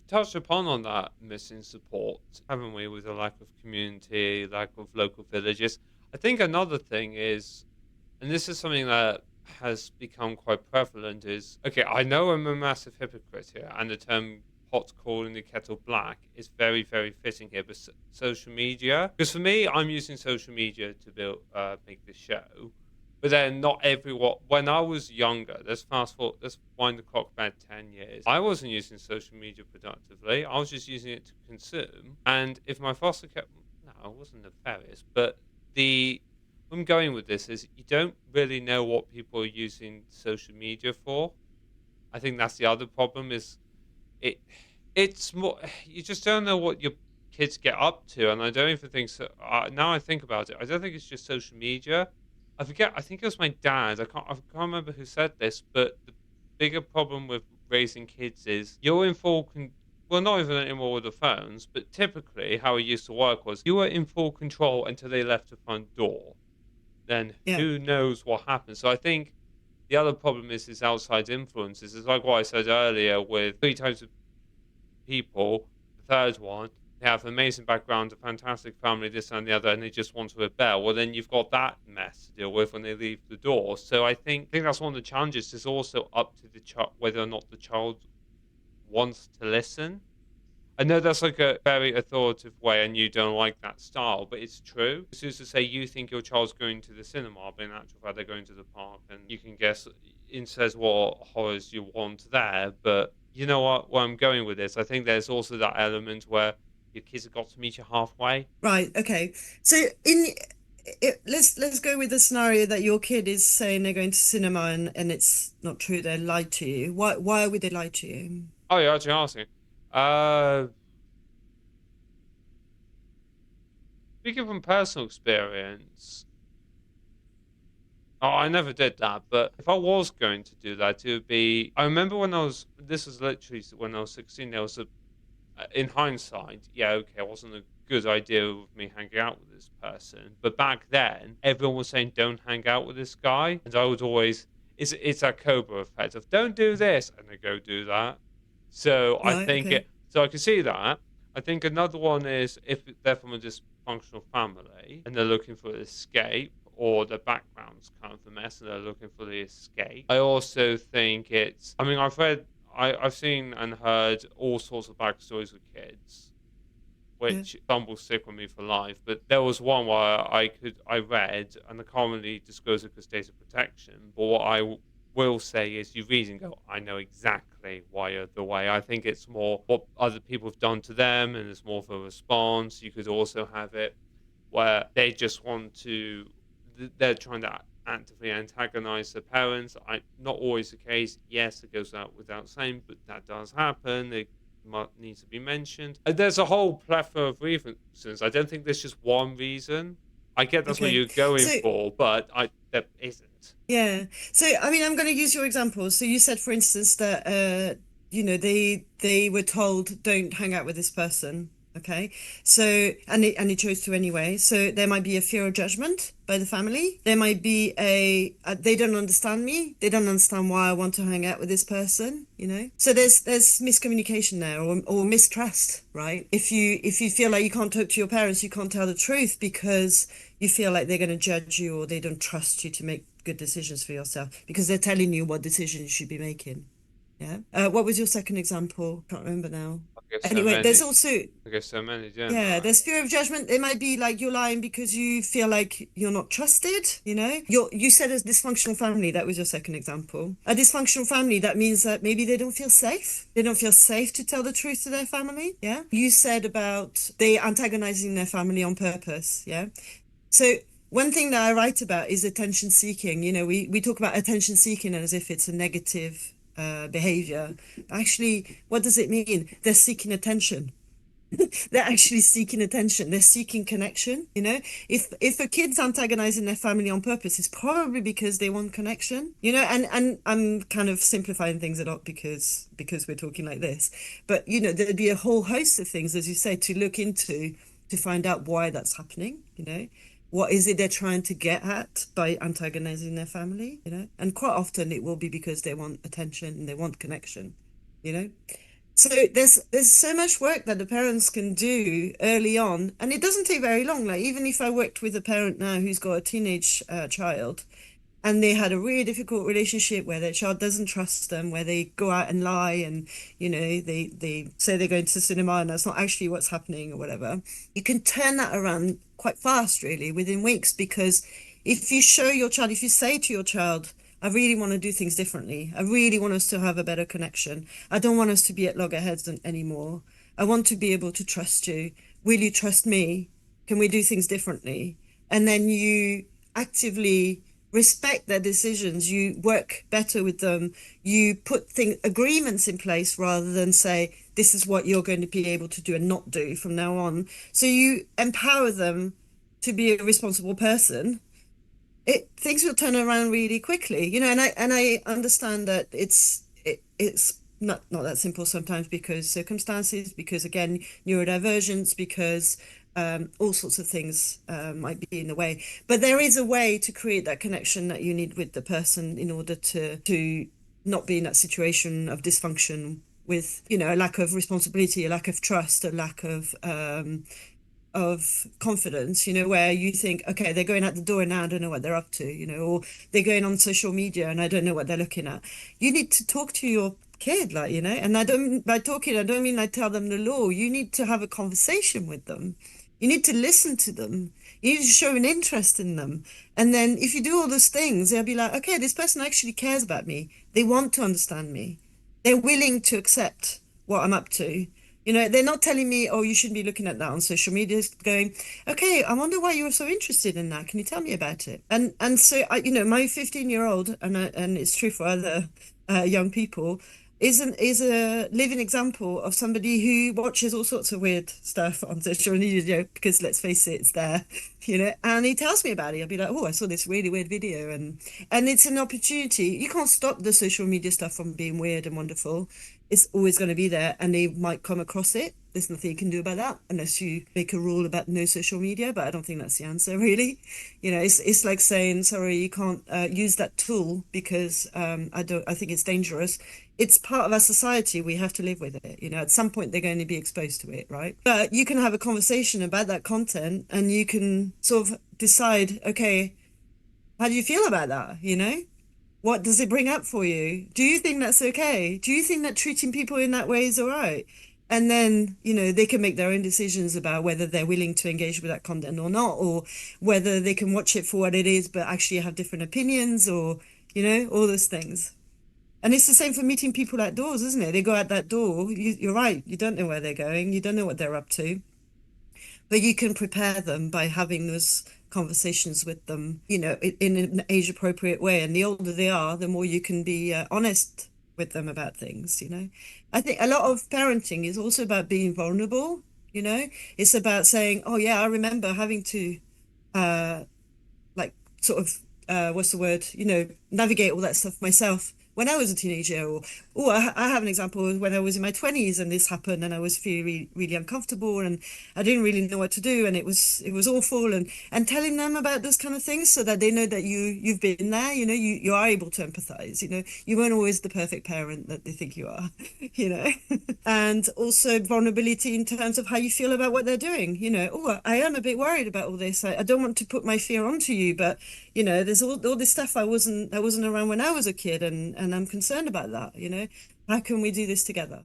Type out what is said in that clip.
touched upon on that missing support, haven't we, with the lack of community, lack of local villages. I think another thing is, and this is something that has become quite prevalent, is okay, I know I'm a massive hypocrite here, and the term pot calling the kettle black is very, very fitting here, but social media, because for me, I'm using social media to build, make this show. But then not everyone. When I was younger, let's fast forward, let's wind the clock back 10 years. I wasn't using social media productively. I was just using it to consume. And if my foster care, no, it wasn't nefarious, but the where I'm going with this is you don't really know what people are using social media for. I think that's the other problem is it it's more you just don't know what your kids get up to, and I don't even think so. Now I think about it, I don't think it's just social media. I forget. I think it was my dad. I can't remember who said this, but the bigger problem with raising kids is you're in well, not even anymore with the phones, but typically how it used to work was you were in full control until they left the front door. Then Yeah. who knows what happens? So I think the other problem is outside influences. It's like what I said earlier with three types of people. The third one, they have an amazing background, a fantastic family, this and the other, and they just want to rebel. Well, then you've got that mess to deal with when they leave the door. So I think that's one of the challenges. Is also up to the child whether or not the child wants to listen. I know that's like a very authoritative way, and you don't like that style, but it's true. It's just to say you think your child's going to the cinema, but in actual fact they're going to the park, and you can guess it says what horrors you want there. But you know what? Where I'm going with this, I think there's also that element where your kids have got to meet you halfway. Right. Okay. So let's go with the scenario that your kid is saying they're going to cinema and it's not true. They lied to you. Why would they lie to you? Oh, you're actually asking. Uh, Speaking from personal experience, oh, I never did that, but if I was going to do that, it would be. I remember when this was literally when I was 16, there was in hindsight, yeah, okay, it wasn't a good idea of me hanging out with this person. But back then, everyone was saying, don't hang out with this guy. And I would always, it's that Cobra effect of, don't do this. And they go do that. So I Right. think Okay. it, so I can see that. I think another one is if they're from a dysfunctional family and they're looking for an escape, or the background's kind of a mess and they're looking for the escape. I also think I mean, I've seen and heard all sorts of backstories with kids, Yeah. which some will stick with me for life. But there was one where I read, and I can't really disclose it because data protection. But what will say is, you read and go, I know exactly why you're the way. I think it's more what other people have done to them, and it's more of a response. You could also have it where they just want to, they're trying to actively antagonize their parents. Not always the case. Yes, it goes out without saying, but that does happen. It needs to be mentioned. And there's a whole plethora of reasons. I don't think there's just one reason. I get that's what Okay. you're going So for, but there isn't. yeah. So I mean, I'm going to use your example. So you said, for instance, that they were told don't hang out with this person. Okay. So and they chose to anyway. So there might be a fear of judgment by the family. There might be they don't understand me. They don't understand why I want to hang out with this person. So there's miscommunication there, or mistrust, right? If you feel like you can't talk to your parents, you can't tell the truth because you feel like they're going to judge you or they don't trust you to make good decisions for yourself because they're telling you what decisions you should be making. Yeah. What was your second example? Can't remember now. I guess so Anyway, there's many. also, I guess so many, don't yeah, I? there's fear of judgment. It might be like you're lying because you feel like you're not trusted. You said a dysfunctional family, that was your second example. A dysfunctional family, that means that maybe they don't feel safe. They don't feel safe to tell the truth to their family. Yeah. You said about they antagonizing their family on purpose. Yeah. So one thing that I write about is attention seeking. We talk about attention seeking as if it's a negative behavior. Actually, what does it mean? They're seeking attention. They're actually seeking attention. They're seeking connection. If a kid's antagonizing their family on purpose, it's probably because they want connection. And I'm kind of simplifying things a lot because we're talking like this. But there'd be a whole host of things, as you say, to look into to find out why that's happening. What is it they're trying to get at by antagonizing their family? And quite often it will be because they want attention and they want connection. you know So there's so much work that the parents can do early on, and it doesn't take very long. Like even if I worked with a parent now who's got a teenage child, and they had a really difficult relationship where their child doesn't trust them, where they go out and lie, and they say they're going to the cinema and that's not actually what's happening or whatever. You can turn that around quite fast, really, within weeks, because if you show your child, if you say to your child, I really want to do things differently. I really want us to have a better connection. I don't want us to be at loggerheads anymore. I want to be able to trust you. Will you trust me? Can we do things differently? And then you actively respect their decisions. You work better with them. You put agreements in place rather than say, this is what you're going to be able to do and not do from now on. So you empower them to be a responsible person. Things will turn around really quickly, and I understand that it's not that simple sometimes, because circumstances, because again, neurodivergence, because all sorts of things might be in the way. But there is a way to create that connection that you need with the person in order to not be in that situation of dysfunction with, a lack of responsibility, a lack of trust, a lack of confidence, where you think, okay, they're going out the door now, I don't know what they're up to, or they're going on social media and I don't know what they're looking at. You need to talk to your kid, like, and by talking, I don't mean like tell them the law. You need to have a conversation with them. You need to listen to them. You need to show an interest in them. And then if you do all those things, they'll be like, okay, this person actually cares about me. They want to understand me. They're willing to accept what I'm up to. They're not telling me, oh, you shouldn't be looking at that on social media. It's going, okay, I wonder why you're so interested in that. Can you tell me about it? And so, my 15-year-old, and it's true for other young people, is a living example of somebody who watches all sorts of weird stuff on social media, because let's face it, it's there, and he tells me about it. I'll be like, oh, I saw this really weird video, and it's an opportunity. You can't stop the social media stuff from being weird and wonderful. It's always going to be there, and they might come across it. There's nothing you can do about that unless you make a rule about no social media, but I don't think that's the answer, really. It's like saying, sorry, you can't use that tool because I think it's dangerous. It's part of our society. We have to live with it. At some point they're going to be exposed to it, right? But you can have a conversation about that content, and you can sort of decide, okay, how do you feel about that? What does it bring up for you? Do you think that's okay? Do you think that treating people in that way is all right? And then, they can make their own decisions about whether they're willing to engage with that content or not, or whether they can watch it for what it is, but actually have different opinions, or, all those things. And it's the same for meeting people outdoors, isn't it? They go out that door. You're right. You don't know where they're going. You don't know what they're up to. But you can prepare them by having those conversations with them, in an age appropriate way. And the older they are, the more you can be honest with them about things, I think a lot of parenting is also about being vulnerable, It's about saying, oh, yeah, I remember having to, like, sort of, what's the word, navigate all that stuff myself when I was a teenager. Or I have an example when I was in my 20s and this happened, and I was feeling really, really uncomfortable, and I didn't really know what to do, and it was awful, and telling them about those kind of things so that they know that you've been there, you are able to empathize, you weren't always the perfect parent that they think you are, and also vulnerability in terms of how you feel about what they're doing, oh, I am a bit worried about all this. I don't want to put my fear onto you, but there's all this stuff I wasn't around when I was a kid, and I'm concerned about that, How can we do this together?